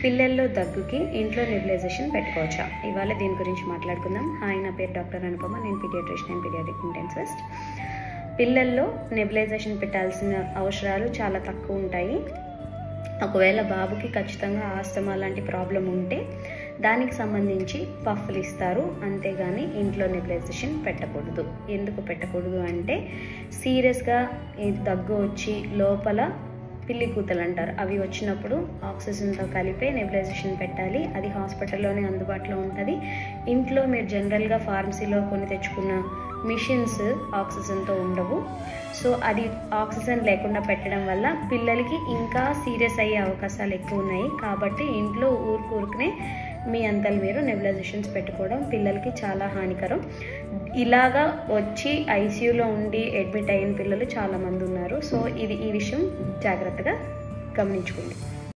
పిల్లల్లో దగ్గుకి ఇంట్లో నెబులైజేషన్ పెట్టుకోవచ్చా? ఇవాళ దీని గురించి మాట్లాడుకుందాం. హాయ్, నా పేరు డాక్టర్ అనుపమ. నేను పీడియాట్రిషియన్ అండ్ పీడియాట్రిక్ ఇంటెన్సివిస్ట్. పిల్లల్లో నెబులైజేషన్ పెట్టాల్సిన అవసరాలు చాలా తక్కువ ఉంటాయి. ఒకవేళ బాబుకి ఖచ్చితంగా ఆస్తమా లాంటి ప్రాబ్లం ఉంటే దానికి సంబంధించి పఫ్లు ఇస్తారు, అంతేగాని ఇంట్లో నెబులైజేషన్ పెట్టకూడదు. ఎందుకు పెట్టకూడదు అంటే, సీరియస్గా దగ్గు వచ్చి లోపల పిల్లి కూతలు అంటారు, అవి వచ్చినప్పుడు ఆక్సిజన్తో కలిపే నెబులైజేషన్ పెట్టాలి. అది హాస్పిటల్లోనే అందుబాటులో ఉంటుంది. ఇంట్లో మీరు జనరల్గా ఫార్మసీలో కొని తెచ్చుకున్న మిషన్స్ ఆక్సిజన్తో ఉండవు. సో అది ఆక్సిజన్ లేకుండా పెట్టడం వల్ల పిల్లలకి ఇంకా సీరియస్ అయ్యే అవకాశాలు ఎక్కువ ఉన్నాయి. కాబట్టి ఇంట్లో ఊరుకునే మీ అంతలు మీరు నెబులైజేషన్స్ పెట్టుకోవడం పిల్లలకి చాలా హానికరం. ఇలాగా వచ్చి ఐసీయూలో ఉండి అడ్మిట్ అయిన పిల్లలు చాలామంది ఉన్నారు. సో ఈ విషయం జాగ్రత్తగా గమనించుకోండి.